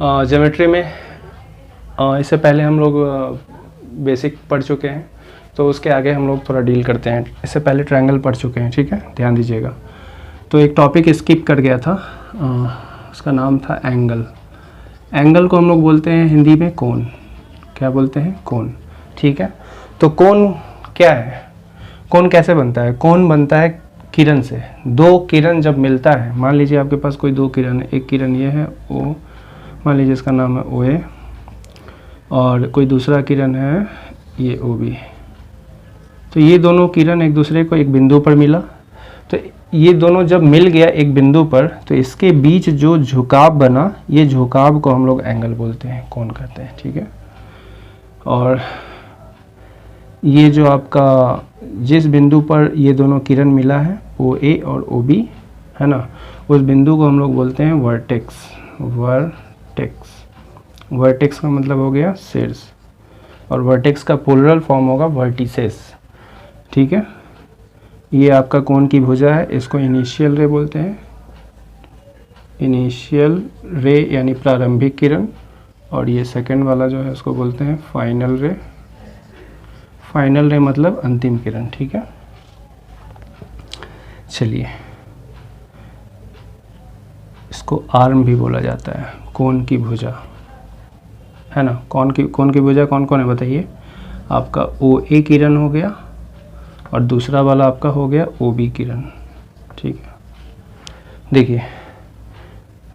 Geometry में इससे पहले हम लोग बेसिक पढ़ चुके हैं, तो उसके आगे हम लोग थोड़ा डील करते हैं। इससे पहले ट्रायंगल पढ़ चुके हैं, ठीक है, ध्यान दीजिएगा। तो एक टॉपिक स्किप कर गया था, उसका नाम था एंगल। एंगल को हम लोग बोलते हैं हिंदी में कोण। क्या बोलते हैं? कोण, ठीक है। तो कोण क्या है? कोण कैसे बनता है? कोण बनता है किरण से। दो किरण जब मिलता है, मान लीजिए आपके पास कोई दो किरण है, एक किरण ये है ओ, मान लीजिए इसका नाम है ओ ए, और कोई दूसरा किरण है ये ओ बी। तो ये दोनों किरण एक दूसरे को एक बिंदु पर मिला, तो ये दोनों जब मिल गया एक बिंदु पर, तो इसके बीच जो झुकाव बना, ये झुकाव को हम लोग एंगल बोलते हैं, कोण कहते हैं, ठीक है। और ये जो आपका जिस बिंदु पर ये दोनों किरण मिला है ओ ए और ओ बी, है ना, उस बिंदु को हम लोग बोलते हैं वर्टेक्स। वर्टेक्स, वर्टेक्स का मतलब हो गया शीर्ष, और वर्टेक्स का प्लूरल फॉर्म होगा वर्टिसेस, ठीक है। ये आपका कोण की भुजा है, इसको इनिशियल रे बोलते हैं। इनिशियल रे यानी प्रारंभिक किरण, और ये सेकंड वाला जो है उसको बोलते हैं फाइनल रे। फाइनल रे मतलब अंतिम किरण, ठीक है। चलिए, इसको आर्म भी बोला जाता है, कोण की भुजा, है ना। कोण की भुजा कौन कौन है बताइए? आपका ओ ए किरण हो गया, और दूसरा वाला आपका हो गया ओ बी किरण, ठीक है। देखिए,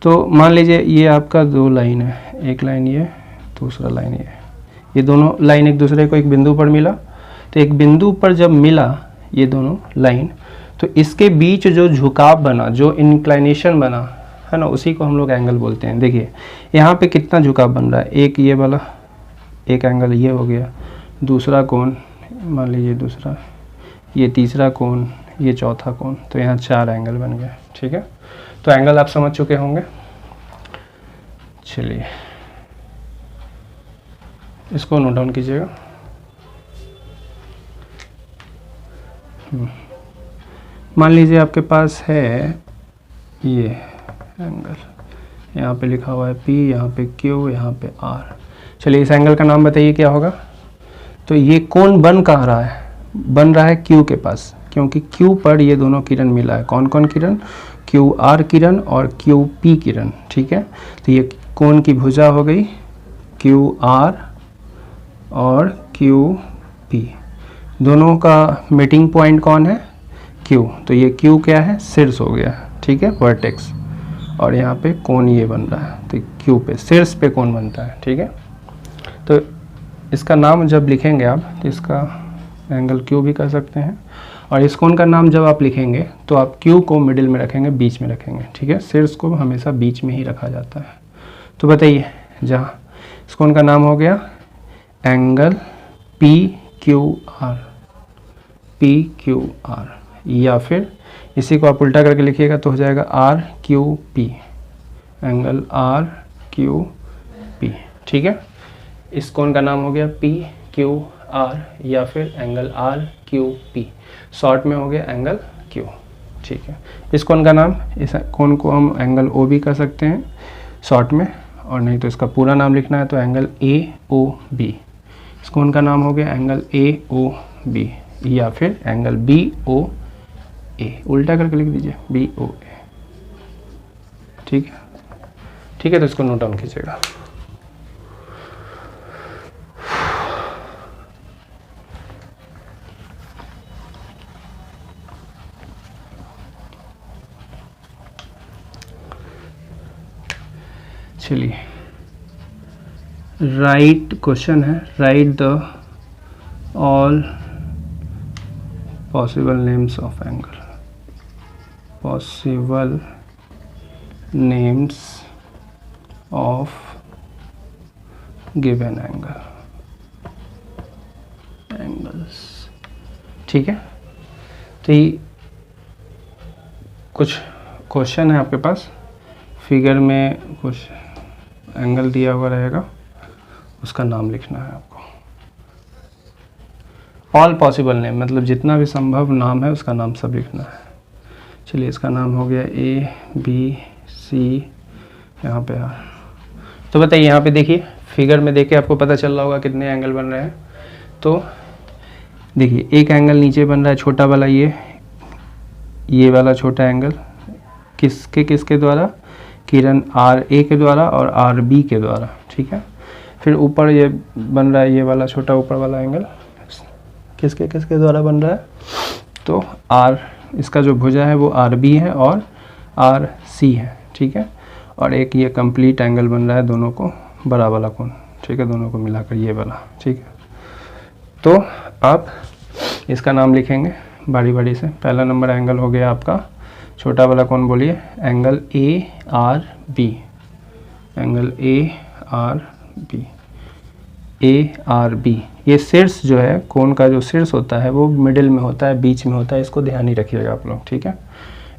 तो मान लीजिए ये आपका दो लाइन है, एक लाइन ये, दूसरा लाइन ये दोनों लाइन एक दूसरे को एक बिंदु पर मिला। तो एक बिंदु पर जब मिला ये दोनों लाइन, तो इसके बीच जो झुकाव बना, जो इंक्लाइनेशन बना, है ना, उसी को हम लोग एंगल बोलते हैं। देखिए यहाँ पे कितना झुकाव बन रहा है, एक ये वाला, एक एंगल ये हो गया, दूसरा कोण मान लीजिए दूसरा, ये तीसरा कोण, ये चौथा कोण, तो यहाँ 4 एंगल बन गया, ठीक है। तो एंगल आप समझ चुके होंगे। चलिए, इसको नोट डाउन कीजिएगा। मान लीजिए आपके पास है ये एंगल, यहाँ पे लिखा हुआ है P, यहाँ पे Q, यहाँ पे R। चलिए, इस एंगल का नाम बताइए क्या होगा। तो ये कोण बन कहाँ रहा है? बन रहा है Q के पास, क्योंकि Q पर ये दोनों किरण मिला है। कौन कौन किरण? QR किरण और QP किरण, ठीक है। तो ये कोण की भुजा हो गई QR और QP। दोनों का मीटिंग पॉइंट कौन है? Q। तो ये Q क्या है? शीर्ष हो गया, ठीक है, वर्टेक्स। और यहाँ पे कोण ये बन रहा है, तो Q पे, शीर्ष पे कोण बनता है, ठीक है। तो इसका नाम जब लिखेंगे आप, तो इसका एंगल Q भी कर सकते हैं, और इस कोण का नाम जब आप लिखेंगे तो आप Q को मिडिल में रखेंगे, बीच में रखेंगे, ठीक है। शीर्ष को हमेशा बीच में ही रखा जाता है। तो बताइए, जहाँ इस कोण का नाम हो गया एंगल PQR, PQR, या फिर इसी को आप उल्टा करके लिखिएगा तो हो जाएगा RQP, एंगल RQP, ठीक है। इस कोण का नाम हो गया PQR या फिर एंगल RQP, शॉर्ट में हो गया एंगल Q, ठीक है। इस कोण का नाम, इस कोण को हम एंगल OB कर सकते हैं शॉर्ट में, और नहीं तो इसका पूरा नाम लिखना है तो एंगल AOB। इस कोण का नाम हो गया एंगल AOB, या फिर एंगल BOA, उल्टा करके लिख दीजिए BOA, ठीक है, ठीक है। तो इसको नोट डाउन कीजिएगा। चलिए, राइट क्वेश्चन है, right the all possible names of angle. Possible names of given angle, angles, ठीक है। तो ये कुछ क्वेश्चन है आपके पास, फिगर में कुछ एंगल दिया हुआ रहेगा, उसका नाम लिखना है आपको। ऑल पॉसिबल नेम मतलब जितना भी संभव नाम है उसका नाम सब लिखना है। चलिए, इसका नाम हो गया A B C, यहाँ पे R। तो बताइए यहाँ पे देखिए फिगर में देख के आपको पता चल रहा होगा कितने एंगल बन रहे हैं। तो देखिए एक एंगल नीचे बन रहा है छोटा वाला, ये वाला छोटा एंगल किसके द्वारा, किरण आर ए के द्वारा और आर बी के द्वारा, ठीक है। फिर ऊपर ये बन रहा है ये वाला छोटा ऊपर वाला एंगल किसके द्वारा बन रहा है, तो आर, इसका जो भुजा है वो आर बी है और आर सी है, ठीक है। और एक ये कंप्लीट एंगल बन रहा है दोनों को, बड़ा वाला कोण, ठीक है, दोनों को मिलाकर ये वाला, ठीक है। तो आप इसका नाम लिखेंगे बारी बारी से। पहला नंबर एंगल हो गया आपका छोटा वाला कौन बोलिए, angle A R B, angle A R B, A R B. ये शीर्ष जो है कोण का जो शीर्ष होता है वो मिडिल में होता है, बीच में होता है, इसको ध्यान ही रखिएगा आप लोग, ठीक है।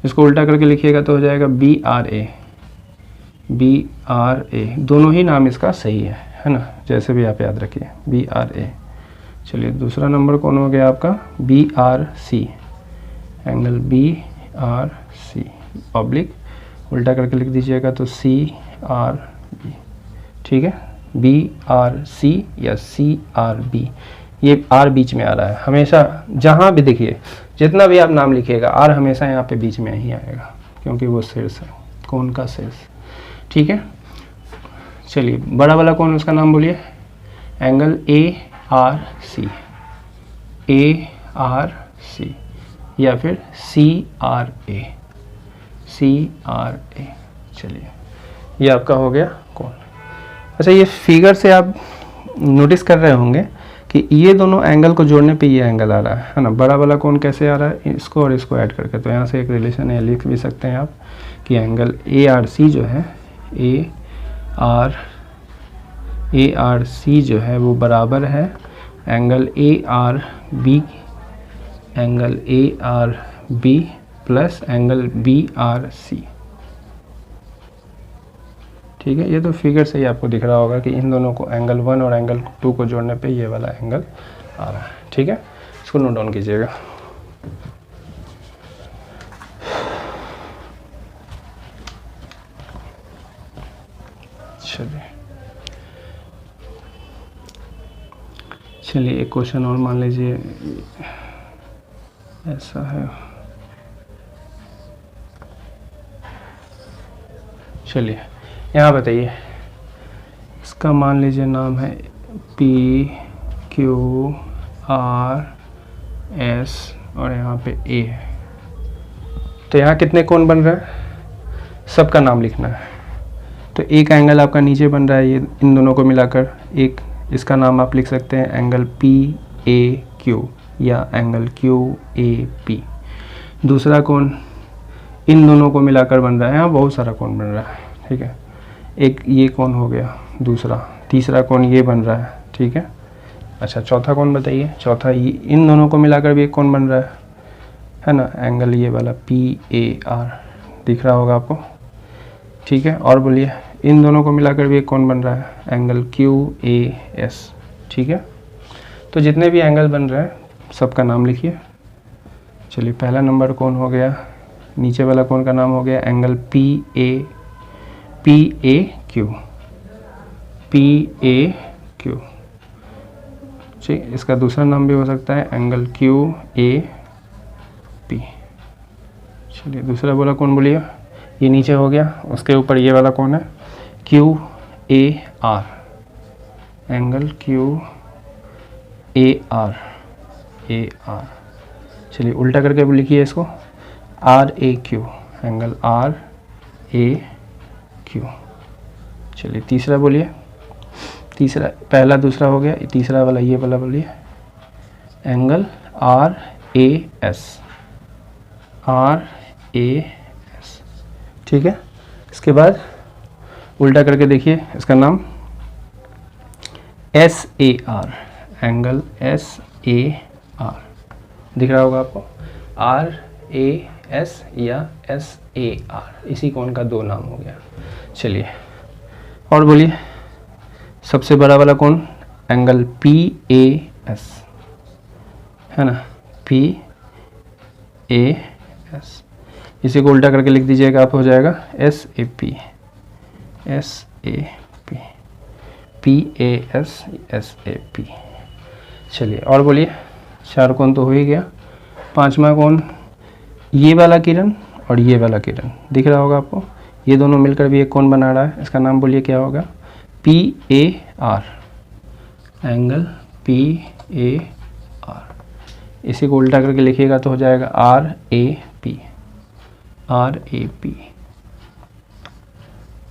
इसको उल्टा करके लिखिएगा तो हो जाएगा B R A, B R A. दोनों ही नाम इसका सही है ना, जैसे भी आप याद रखिए बी आर ए। चलिए दूसरा नंबर कौन हो गया आपका, B R C, angle B R C oblique, उल्टा करके लिख दीजिएगा तो सी आर बी, ठीक है। बी आर सी या सी आर बी, ये आर बीच में आ रहा है हमेशा, जहाँ भी देखिए जितना भी आप नाम लिखिएगा आर हमेशा यहाँ पे बीच में ही आएगा, क्योंकि वो शीर्ष है, कोण का शीर्ष, ठीक है। चलिए बड़ा वाला कौन, उसका नाम बोलिए, angle A R C, A R C या फिर C R A, C R A. चलिए ये आपका हो गया कौन। अच्छा ये फिगर से आप नोटिस कर रहे होंगे कि ये दोनों एंगल को जोड़ने पे ये एंगल आ रहा है ना, बड़ा वाला कौन कैसे आ रहा है, इसको और इसको ऐड करके। तो यहाँ से एक रिलेशन है, लिख भी सकते हैं आप कि एंगल ए आर सी जो है, ए आर सी जो है वो बराबर है angle A R B, angle A R B plus angle B R C, ठीक है। ये तो फिगर से ही आपको दिख रहा होगा कि इन दोनों को एंगल 1 और एंगल 2 को जोड़ने पे ये वाला एंगल आ रहा है, ठीक है। इसको नोट डाउन कीजिएगा। चलिए एक क्वेश्चन और मान लीजिए ऐसा है, चलिए यहाँ बताइए, इसका मान लीजिए नाम है P Q R S और यहाँ पे A है। तो यहाँ कितने कोण बन रहे हैं, सबका नाम लिखना है। तो एक एंगल आपका नीचे बन रहा है, ये इन दोनों को मिलाकर एक, इसका नाम आप लिख सकते हैं एंगल P A Q या एंगल Q A P। दूसरा कोण इन दोनों को मिलाकर बन रहा है, यहाँ बहुत सारा कोण बन रहा है, ठीक है। एक ये कोण हो गया दूसरा, तीसरा कोण ये बन रहा है, ठीक है। अच्छा चौथा कोण बताइए, चौथा ये इन दोनों को मिलाकर भी एक कोण बन रहा है ना, एंगल ये वाला P A R दिख रहा होगा आपको, ठीक है। और बोलिए इन दोनों को मिलाकर भी एक कोण बन रहा है, एंगल Q A S, ठीक है। तो जितने भी एंगल बन रहे हैं सबका नाम लिखिए। चलिए पहला नंबर कोण हो गया, नीचे वाला कोण का नाम हो गया एंगल P A Q, ठीक। इसका दूसरा नाम भी हो सकता है एंगल Q A P। चलिए दूसरा बोला कौन बोलिए, ये नीचे हो गया, उसके ऊपर ये वाला कौन है Q A R, angle Q A R। चलिए उल्टा करके भी लिखिए इसको R A Q, angle R A Q। चलिए तीसरा बोलिए, तीसरा पहला दूसरा हो गया, तीसरा वाला ये वाला बोलिए एंगल R A S, ठीक है। इसके बाद उल्टा करके देखिए, इसका नाम S A R, angle S A R दिख रहा होगा आपको, R A S या S A R, इसी कोण का दो नाम हो गया। चलिए और बोलिए सबसे बड़ा वाला कोण एंगल P A S है ना, P A S, इसी को उल्टा करके लिख दीजिएगा आप, हो जाएगा S A P। PASSAP। चलिए और बोलिए, 4 कोण तो हो ही गया। 5वां कोण, ये वाला किरण और ये वाला किरण दिख रहा होगा आपको, ये दोनों मिलकर भी एक कोण बना रहा है। इसका नाम बोलिए क्या होगा? PAR, angle PAR। इसी को उल्टा करके लिखिएगा तो हो जाएगा RAP, RAP।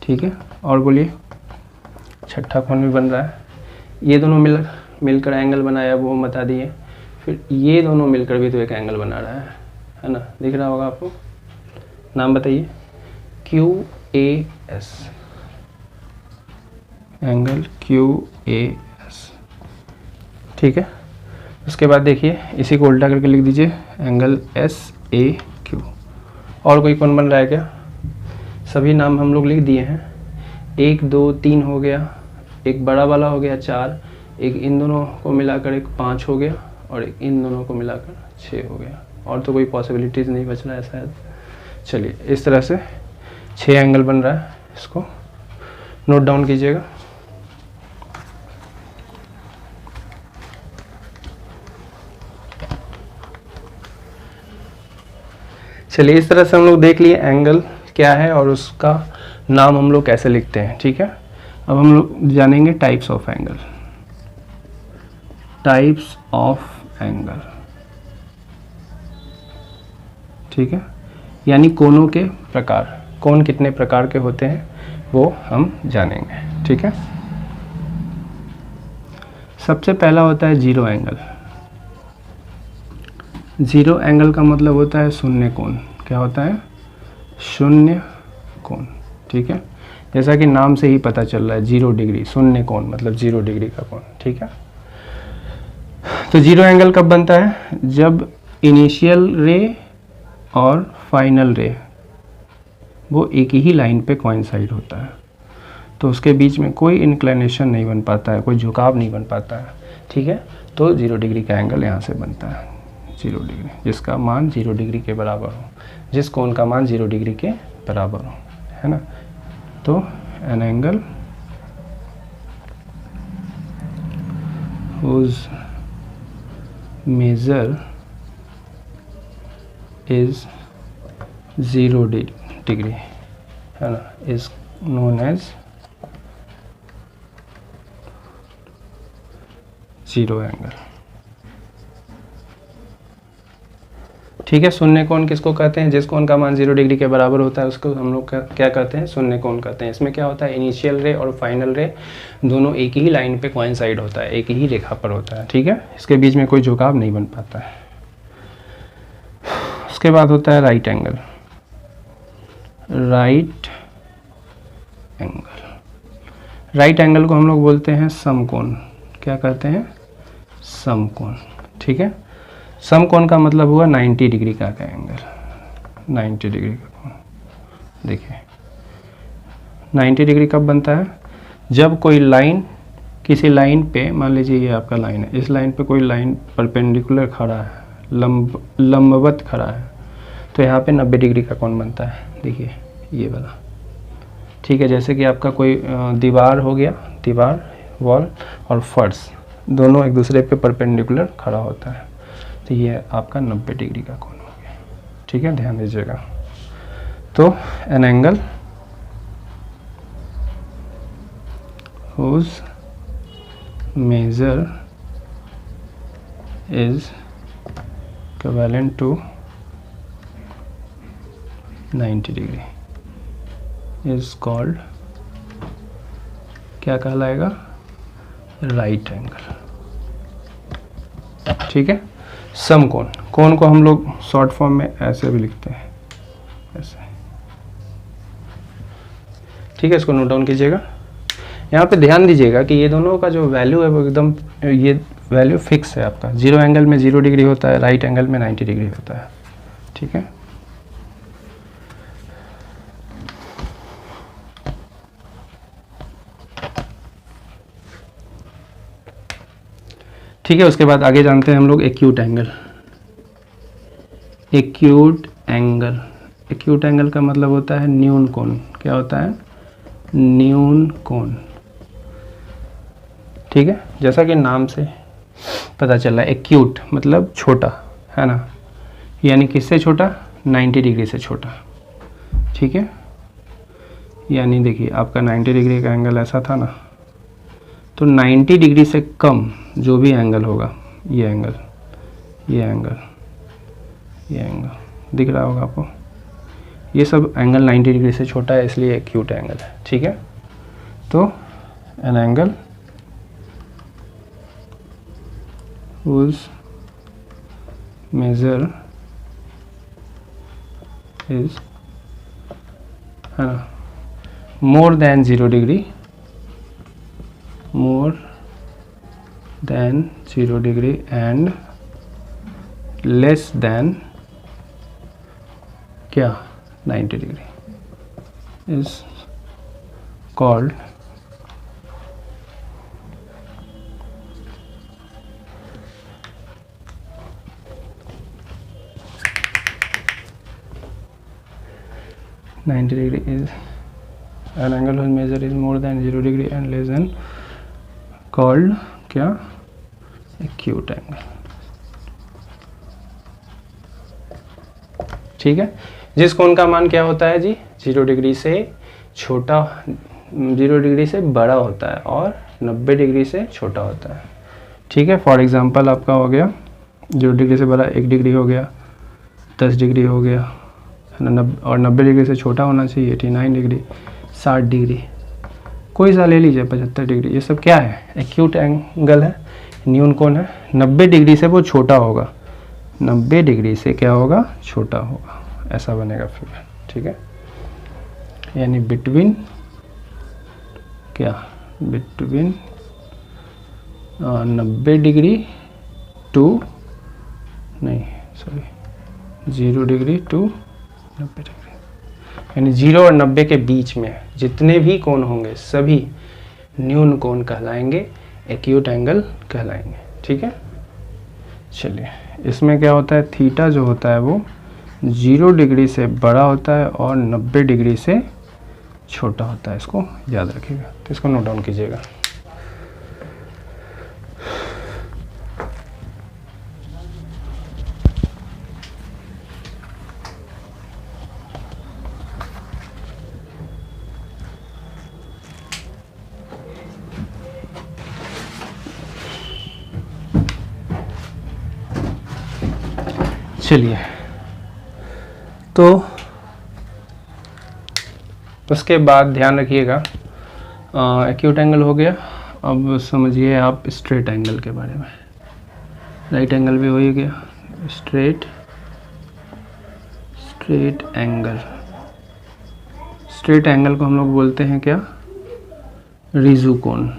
ठीक है, और बोलिए, 6ठा कोण भी बन रहा है। ये दोनों मिलकर एंगल बनाया, वो हम बता दिए। फिर ये दोनों मिलकर भी तो एक एंगल बना रहा है ना, दिख रहा होगा आपको। नाम बताइए, QAS, एंगल QAS। ठीक है, उसके बाद देखिए, इसी को उल्टा करके लिख दीजिए, एंगल SAQ। और कोई कोण बन रहा है क्या? सभी नाम हम लोग लिख दिए हैं। 1 2 3 हो गया, एक बड़ा वाला हो गया 4, एक इन दोनों को मिलाकर एक 5 हो गया, और एक इन दोनों को मिलाकर 6 हो गया। और तो कोई पॉसिबिलिटीज़ नहीं बच रहा है शायद। चलिए, इस तरह से 6 एंगल बन रहा है, इसको नोट डाउन कीजिएगा। चलिए, इस तरह से हम लोग देख लिए एंगल क्या है और उसका नाम हम लोग कैसे लिखते हैं। ठीक है, अब हम लोग जानेंगे types of angle. Types of angle, ठीक है, यानी कोणों के प्रकार। कोण कितने प्रकार के होते हैं वो हम जानेंगे। ठीक है, सबसे पहला होता है जीरो एंगल। जीरो एंगल का मतलब होता है शून्य कोण। क्या होता है? शून्य कोण। ठीक है, जैसा कि नाम से ही पता चल रहा है, 0 डिग्री, शून्य कोण मतलब 0 डिग्री का कोण। ठीक है, तो जीरो एंगल कब बनता है? जब इनिशियल रे और फाइनल रे वो एक ही लाइन पे कोइंसाइड होता है, तो उसके बीच में कोई इंक्लिनेशन नहीं बन पाता है, कोई झुकाव नहीं बन पाता है। ठीक है, तो 0 डिग्री का एंगल यहाँ से बनता है। 0 डिग्री, जिसका मान 0 डिग्री के बराबर हो, जिस कोण का मान 0 डिग्री के बराबर हो, है ना। तो an angle whose measure is 0 degree, है ना, is known as zero angle. ठीक है, शून्य कोण किसको कहते हैं? जिस कोण का मान 0 डिग्री के बराबर होता है उसको हम लोग क्या कहते हैं? शून्य कोण कहते हैं। इसमें क्या होता है? इनिशियल रे और फाइनल रे दोनों एक ही लाइन पे कोइंसाइड होता है, एक ही रेखा पर होता है। ठीक है, इसके बीच में कोई झुकाव नहीं बन पाता है। उसके बाद होता है right angle. Right angle, right angle को हम लोग बोलते हैं समकोण। क्या कहते हैं? समकोण। ठीक है, समकोण का मतलब हुआ 90 डिग्री का एंगल। 90 डिग्री का कोण। देखिए, 90 डिग्री कब बनता है? जब कोई लाइन किसी लाइन पे, मान लीजिए ये आपका लाइन है, इस लाइन पे कोई लाइन परपेंडिकुलर खड़ा है, लंबवत खड़ा है, तो यहाँ पे 90 डिग्री का कोण बनता है। देखिए ये वाला। ठीक है, जैसे कि आपका कोई दीवार हो गया, दीवार, वॉल और फर्श दोनों एक दूसरे पे परपेंडिकुलर खड़ा होता है, तो ये आपका 90 डिग्री का कोण हो गया। ठीक है, ध्यान दीजिएगा। तो an angle whose measure is equivalent to 90 degree is called, क्या कहलाएगा? Right angle. ठीक है, समकोण। कोण को हम लोग शॉर्ट फॉर्म में ऐसे भी लिखते हैं, ऐसे। ठीक है, इसको नोट डाउन कीजिएगा। यहाँ पे ध्यान दीजिएगा कि ये दोनों का जो वैल्यू है वो एकदम, ये वैल्यू फिक्स है आपका। जीरो एंगल में 0 डिग्री होता है, राइट एंगल में 90 डिग्री होता है। ठीक है, ठीक है, उसके बाद आगे जानते हैं हम लोग acute angle. Acute angle, acute angle का मतलब होता है न्यून कोण। क्या होता है? न्यून कोण। ठीक है, जैसा कि नाम से पता चल रहा है एक्यूट मतलब छोटा, है ना, यानी किससे छोटा, 90 डिग्री से छोटा, ठीक है। यानी देखिए आपका 90 डिग्री का एंगल ऐसा था ना, तो 90 डिग्री से कम जो भी एंगल होगा, ये एंगल, ये एंगल, ये एंगल दिख रहा होगा आपको, ये सब एंगल 90 डिग्री से छोटा है, इसलिए एक्यूट एंगल है, ठीक है। तो an angle whose measure is, है ना, more than 0 degree, more than 0 degree and less than क्या 90 degree is called (90 degree is an angle whose measure is more than 0 degree and less than called क्या acute angle, ठीक है। जिस कोण का मान क्या होता है जी, 0 डिग्री से छोटा, 0 डिग्री से बड़ा होता है और 90 डिग्री से छोटा होता है, ठीक है। फॉर एग्जांपल आपका हो गया 0 डिग्री से बड़ा 1 डिग्री हो गया, 10 डिग्री हो गया, है ना, और 90 डिग्री से छोटा होना चाहिए 89 डिग्री, 60 डिग्री, कोई सा ले लीजिए, 75 डिग्री, ये सब क्या है, एक्यूट एंगल है, न्यून कोण है। 90 डिग्री से वो छोटा होगा, 90 डिग्री से क्या होगा, छोटा होगा, ऐसा बनेगा फिगर, ठीक है। यानी बिटवीन क्या, बिटवीन 90 डिग्री टू, नहीं सॉरी 0 डिग्री टू 90 डिग्री, यानी 0 और 90 के बीच में जितने भी कोण होंगे सभी न्यून कोण कहलाएंगे, एक्यूट एंगल कहलाएंगे, ठीक है। चलिए, इसमें क्या होता है, थीटा जो होता है वो 0 डिग्री से बड़ा होता है और 90 डिग्री से छोटा होता है, इसको याद रखिएगा, तो इसको नोट डाउन कीजिएगा। चलिए, तो उसके बाद ध्यान रखिएगा, एक्यूट एंगल हो गया। अब समझिए आप स्ट्रेट एंगल के बारे में। राइट एंगल भी हो ही गया, स्ट्रेट एंगल। स्ट्रेट एंगल को हम लोग बोलते हैं क्या, रिजु कोण,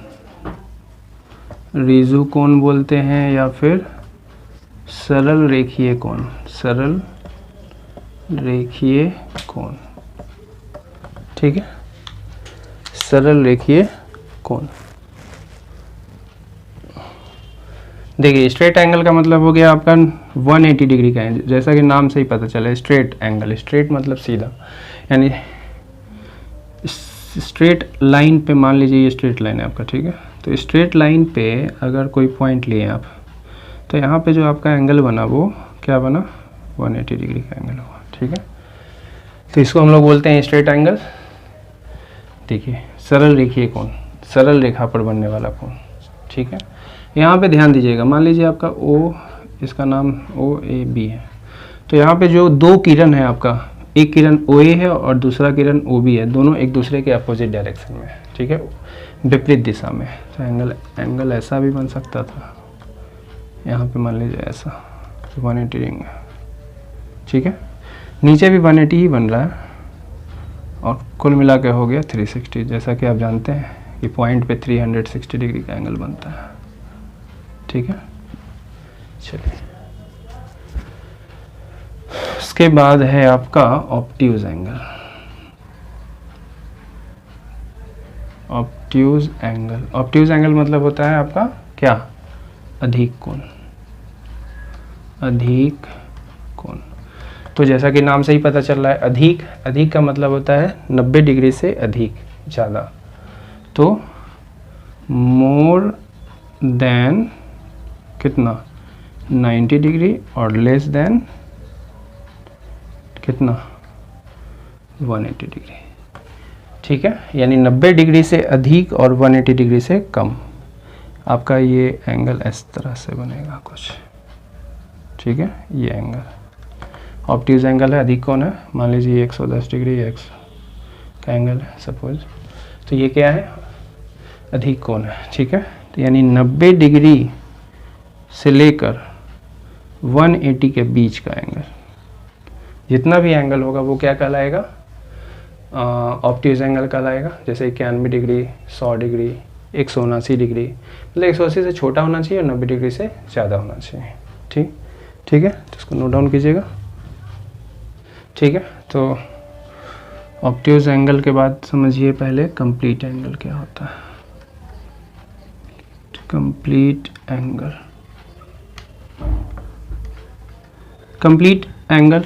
रिजु कोण बोलते हैं, या फिर सरल रेखीय कोण, सरल रेखीय कोण, ठीक है, सरल रेखीय कोण। देखिए स्ट्रेट एंगल का मतलब हो गया आपका 180 डिग्री का है, जैसा कि नाम से ही पता चला, स्ट्रेट एंगल, स्ट्रेट मतलब सीधा, यानी स्ट्रेट लाइन पे, मान लीजिए ये स्ट्रेट लाइन है आपका, ठीक है, तो स्ट्रेट लाइन पे अगर कोई पॉइंट लिए आप, तो यहाँ पे जो आपका एंगल बना वो क्या बना, 180 डिग्री का एंगल हुआ, ठीक है। तो इसको हम लोग बोलते हैं स्ट्रेट एंगल। देखिए सरल रेखीय कोण, सरल रेखा पर बनने वाला कोण, ठीक है। यहाँ पे ध्यान दीजिएगा, मान लीजिए आपका O, इसका नाम OAB है, तो यहाँ पे जो दो किरण है आपका, एक किरण OA है और दूसरा किरण OB है, दोनों एक दूसरे के अपोजिट डायरेक्शन में है, ठीक है, विपरीत दिशा में। तो एंगल ऐसा भी बन सकता था, यहाँ पे मान लीजिए ऐसा 180 डिग्री, ठीक है, नीचे भी 180 ही बन रहा है, और कुल मिला के हो गया 360, जैसा कि आप जानते हैं कि पॉइंट पे 360 डिग्री का एंगल बनता है, ठीक है। चलिए, उसके बाद है आपका obtuse angle. Obtuse angle, obtuse angle मतलब होता है आपका क्या, अधिक कोण, अधिक कोण। तो जैसा कि नाम से ही पता चल रहा है, अधिक, अधिक का मतलब होता है 90 डिग्री से अधिक, ज़्यादा। तो मोर देन कितना 90 डिग्री और लेस देन कितना 180 डिग्री। ठीक है, यानी 90 डिग्री से अधिक और 180 डिग्री से कम आपका ये एंगल इस तरह से बनेगा कुछ। ठीक है, ये एंगल ऑब्ट्यूज एंगल है, अधिक कोण है, मान लीजिए 110 डिग्री एक्स का एंगल है सपोज, तो ये क्या है अधिक कोण है। ठीक है, तो यानी 90 डिग्री से लेकर 180 के बीच का एंगल, जितना भी एंगल होगा वो क्या कहलाएगा ऑब्ट्यूज एंगल कहलाएगा। जैसे 91 डिग्री, 100 डिग्री, 179 डिग्री, मतलब 180 से छोटा होना चाहिए और 90 डिग्री से ज़्यादा होना चाहिए। ठीक है, तो इसको नोट डाउन कीजिएगा। ठीक है, तो ऑब्ट्यूज एंगल के बाद समझिए पहले कंप्लीट एंगल क्या होता है। कंप्लीट एंगल, कंप्लीट एंगल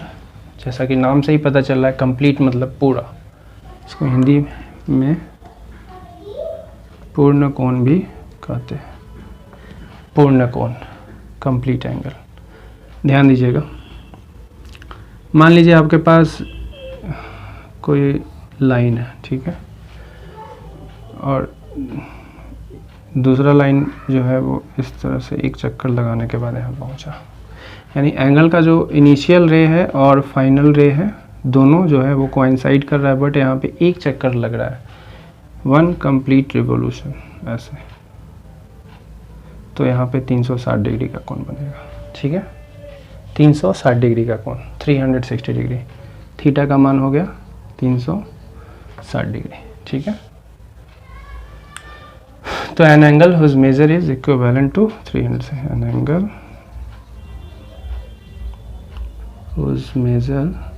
जैसा कि नाम से ही पता चल रहा है, कंप्लीट मतलब पूरा, इसको हिंदी में पूर्ण कोण भी कहते हैं। पूर्ण कोण, कंप्लीट एंगल। ध्यान दीजिएगा, मान लीजिए आपके पास कोई लाइन है, ठीक है, और दूसरा लाइन जो है वो इस तरह से एक चक्कर लगाने के बाद यहाँ पहुँचा, यानी एंगल का जो इनिशियल रे है और फाइनल रे है दोनों जो है वो कोइंसाइड कर रहा है, बट यहाँ पे एक चक्कर लग रहा है, वन कंप्लीट रिवोल्यूशन ऐसे, तो यहाँ पे 360 डिग्री का कोण बनेगा। ठीक है, 360 डिग्री का कोण, 360 डिग्री, थीटा का मान हो गया 360 डिग्री। ठीक है, तो an angle whose measure is equivalent to 300, an angle whose measure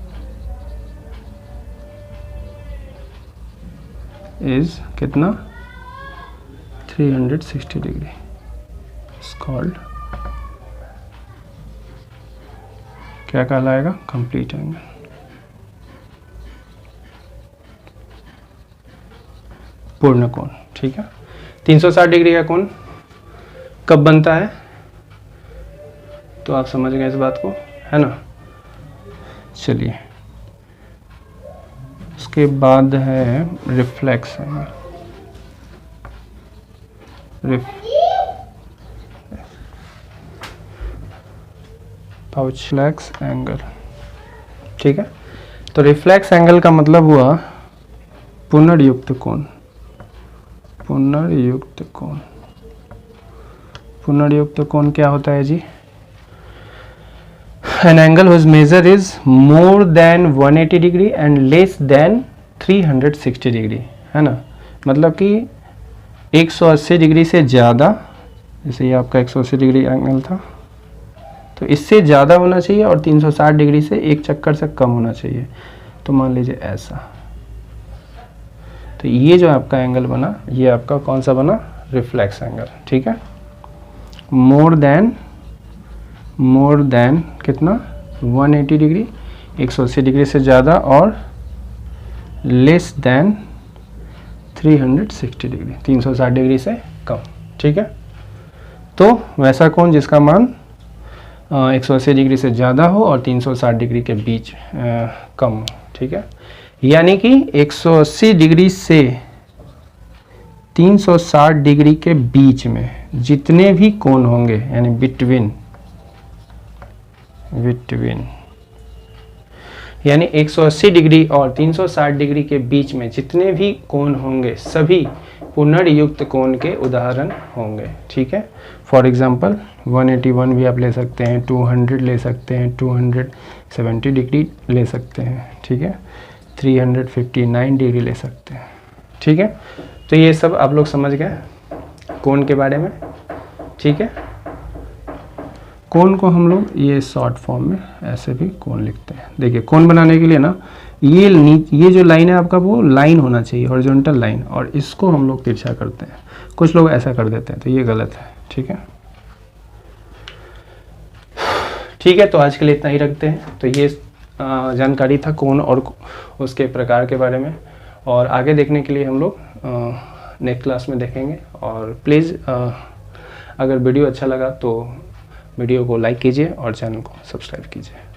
is कितना 360 डिग्री, इट्स कॉल्ड क्या कहलाएगा कंप्लीट एंगल। पूर्ण कोण। ठीक है, 360 डिग्री का कोण कब बनता है तो आप समझ गए इस बात को, है ना। चलिए, उसके बाद है रिफ्लेक्स एंगल। Reflex angle. ठीक है, तो रिफ्लेक्स एंगल का मतलब हुआ पुनर्युक्त कोण। पुनर्युक्त कोण, पुनर्युक्त कोण क्या होता है जी, an angle whose measure is more than 180 degree and less than 360 degree, है ना। मतलब कि 180 डिग्री से ज़्यादा, जैसे ये आपका 180 डिग्री एंगल था, तो इससे ज़्यादा होना चाहिए और 360 डिग्री से एक चक्कर से कम होना चाहिए। तो मान लीजिए ऐसा, तो ये जो आपका एंगल बना, ये आपका कौन सा बना, रिफ्लेक्स एंगल। ठीक है, मोर देन कितना 180 डिग्री, 180 डिग्री से ज़्यादा, और लेस देन 360 डिग्री, 360 डिग्री से कम। ठीक है, तो वैसा कोण जिसका मान 180 डिग्री से ज़्यादा हो और 360 डिग्री के बीच कम हो। ठीक है, यानी कि 180 डिग्री से 360 डिग्री के बीच में जितने भी कोण होंगे, यानी बिटवीन यानी 180 डिग्री और 360 डिग्री के बीच में जितने भी कोण होंगे सभी पुनर्युक्त कोण के उदाहरण होंगे। ठीक है, फॉर एग्जांपल 181 भी आप ले सकते हैं, 200 ले सकते हैं, 270 डिग्री ले सकते हैं। ठीक है, 359 डिग्री ले सकते हैं। ठीक है, तो ये सब आप लोग समझ गए कोण के बारे में। ठीक है, कोण को हम लोग ये शॉर्ट फॉर्म में ऐसे भी कोण लिखते हैं। देखिए, कोण बनाने के लिए ना ये जो लाइन है आपका, वो लाइन होना चाहिए, हॉरिजॉन्टल लाइन, और इसको हम लोग तिरछा करते हैं। कुछ लोग ऐसा कर देते हैं, तो ये गलत है। ठीक है, ठीक है, तो आज के लिए इतना ही रखते हैं। तो ये जानकारी था कोण और उसके प्रकार के बारे में, और आगे देखने के लिए हम लोग नेक्स्ट क्लास में देखेंगे। और प्लीज़ अगर वीडियो अच्छा लगा तो वीडियो को लाइक कीजिए और चैनल को सब्सक्राइब कीजिए।